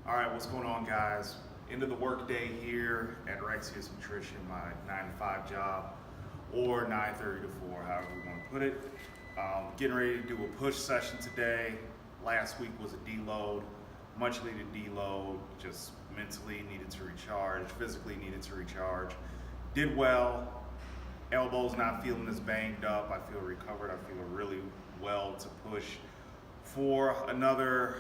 All right, what's going on, guys? End of the workday here at Rexius Nutrition, my 9 to 5 job, or 9:30 to 4, however we want to put it. Getting ready to do a push session today. Last week was a deload, much needed deload, just mentally needed to recharge, physically needed to recharge. Did well. Elbows not feeling as banged up. I feel recovered. I feel really well to push for another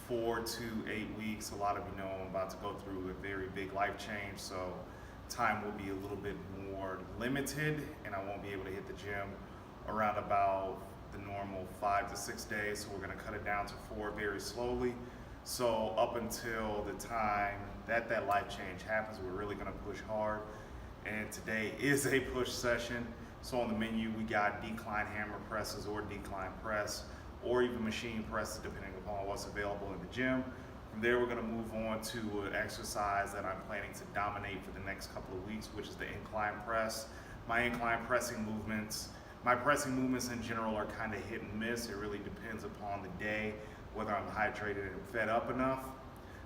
4 to 8 weeks. A lot of you know I'm about to go through a very big life change, so time will be a little bit more limited, and I won't be able to hit the gym around about the normal 5 to 6 days. So we're going to cut it down to 4 very slowly. So up until the time that life change happens, we're really going to push hard. And today is a push session. So on the menu, we got decline hammer presses or decline press, or even machine presses, depending upon what's available in the gym. From there, we're gonna move on to an exercise that I'm planning to dominate for the next couple of weeks, which is the incline press. My incline pressing movements, my pressing movements in general are kind of hit and miss. It really depends upon the day, whether I'm hydrated and fed up enough.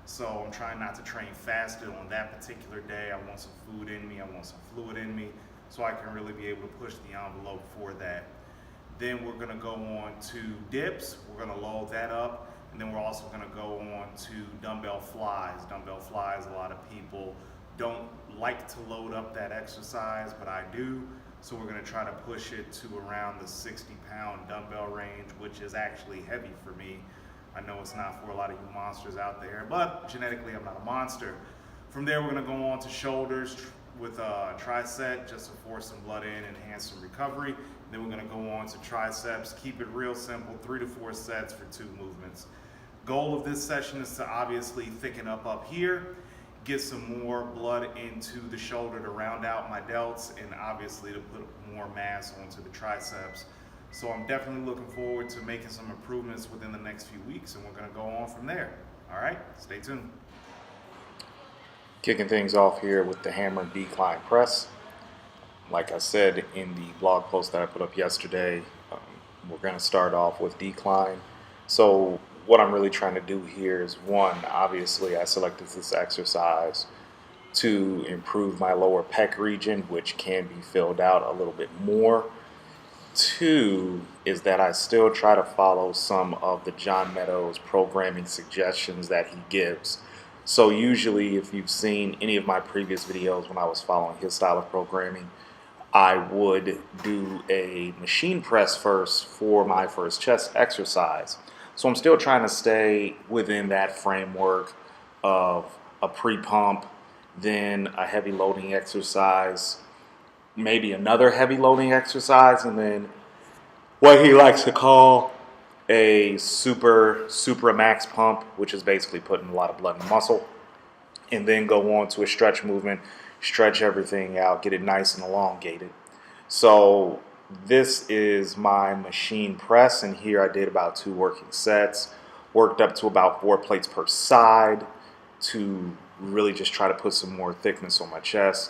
So I'm trying not to train fasted on that particular day. I want some food in me, I want some fluid in me, so I can really be able to push the envelope for that. Then we're gonna go on to dips. We're gonna load that up. And then we're also gonna go on to dumbbell flies. Dumbbell flies, a lot of people don't like to load up that exercise, but I do. So we're gonna try to push it to around the 60-pound dumbbell range, which is actually heavy for me. I know it's not for a lot of you monsters out there, but genetically I'm not a monster. From there, we're gonna go on to shoulders with a tricep, just to force some blood in, enhance some recovery. Then we're gonna go on to triceps. Keep it real simple, 3 to 4 sets for 2 movements. Goal of this session is to obviously thicken up here, get some more blood into the shoulder to round out my delts, and obviously to put more mass onto the triceps. So I'm definitely looking forward to making some improvements within the next few weeks, and we're gonna go on from there. All right, stay tuned. Kicking things off here with the hammer decline press. Like I said in the blog post that I put up yesterday, we're going to start off with decline. So what I'm really trying to do here is, one, obviously I selected this exercise to improve my lower pec region, which can be filled out a little bit more. 2 is that I still try to follow some of the John Meadows programming suggestions that he gives. So usually if you've seen any of my previous videos when I was following his style of programming, I would do a machine press first for my first chest exercise. So I'm still trying to stay within that framework of a pre-pump, then a heavy loading exercise, maybe another heavy loading exercise, and then what he likes to call a super max pump, which is basically putting a lot of blood and muscle, and then go on to a stretch movement, stretch everything out, get it nice and elongated. So this is my machine press, and here I did about 2 working sets, worked up to about 4 plates per side to really just try to put some more thickness on my chest.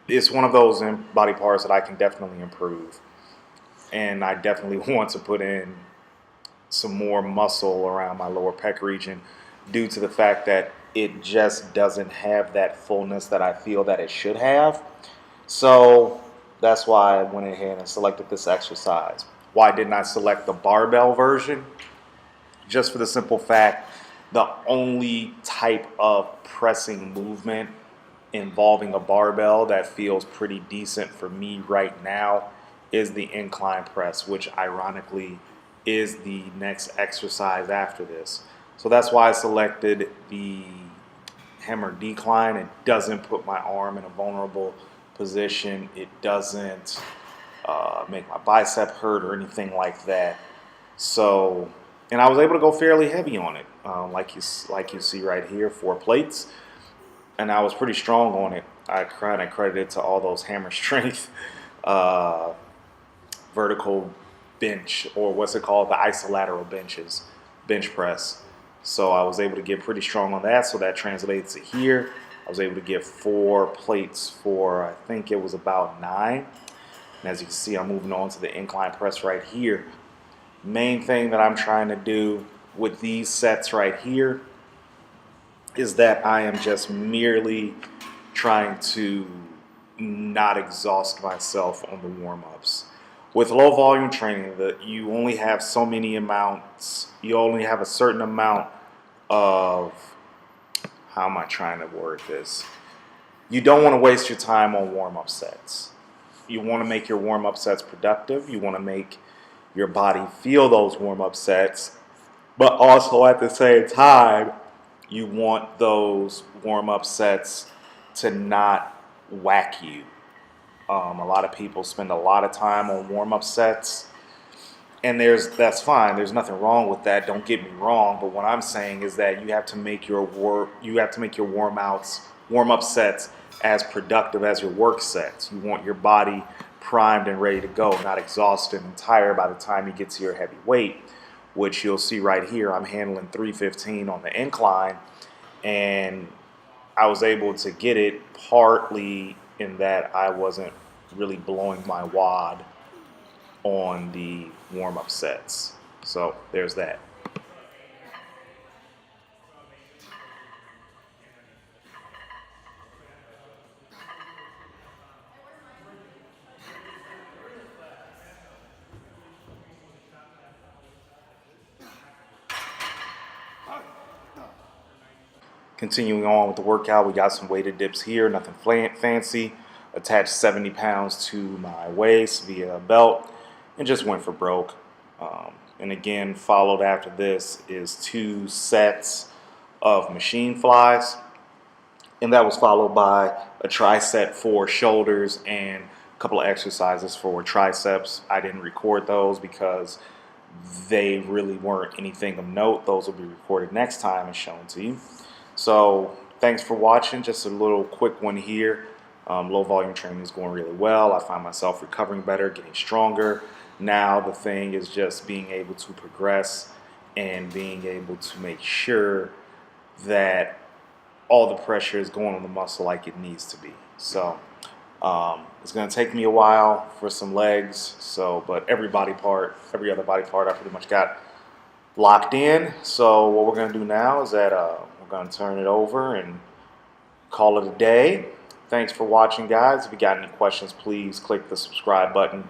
It's one of those body parts that I can definitely improve, and I definitely want to put in some more muscle around my lower pec region due to the fact that it just doesn't have that fullness that I feel that it should have. So that's why I went ahead and selected this exercise. Why didn't I select the barbell version? Just for the simple fact, the only type of pressing movement involving a barbell that feels pretty decent for me right now is the incline press, which ironically is the next exercise after this. So that's why I selected the hammer decline. It doesn't put my arm in a vulnerable position. It doesn't make my bicep hurt or anything like that. So, and I was able to go fairly heavy on it, like you see right here, 4 plates, and I was pretty strong on it. I credit it to all those hammer strength vertical bench, or what's it called, the isolateral bench press. So I was able to get pretty strong on that, so that translates to here. I was able to get 4 plates for, I think it was about 9. And as you can see, I'm moving on to the incline press right here. Main thing that I'm trying to do with these sets right here is that I am just merely trying to not exhaust myself on the warm-ups. With low volume training, that you only have so many amounts, you only have a certain amount of, how am I trying to word this? You don't want to waste your time on warm-up sets. You want to make your warm-up sets productive. You want to make your body feel those warm-up sets, but also at the same time, you want those warm-up sets to not whack you. A lot of people spend a lot of time on warm-up sets, and that's fine. There's nothing wrong with that. Don't get me wrong. But what I'm saying is that you have to make your warm-up sets as productive as your work sets. You want your body primed and ready to go, not exhausted and tired by the time you get to your heavy weight, which you'll see right here. I'm handling 315 on the incline, and I was able to get it partly in that I wasn't really blowing my wad on the warm-up sets. So there's that. Continuing on with the workout, we got some weighted dips here, nothing fancy. Attached 70 pounds to my waist via a belt and just went for broke. And again, followed after this is 2 sets of machine flies. And that was followed by a tricep for shoulders and a couple of exercises for triceps. I didn't record those because they really weren't anything of note. Those will be recorded next time and shown to you. So thanks for watching. Just a little quick one here. Low volume training is going really well. I find myself recovering better, getting stronger. Now the thing is just being able to progress and being able to make sure that all the pressure is going on the muscle like it needs to be. So it's going to take me a while for some legs. But every other body part, I pretty much got locked in. So what we're going to do now is that we're going to turn it over and call it a day. Thanks for watching, guys. If you got any questions, please click the subscribe button.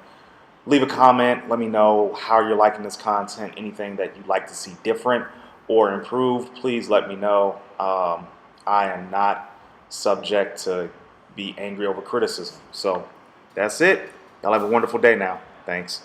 Leave a comment. Let me know how you're liking this content. Anything that you'd like to see different or improved, please let me know. I am not subject to be angry over criticism. So that's it. Y'all have a wonderful day now. Thanks.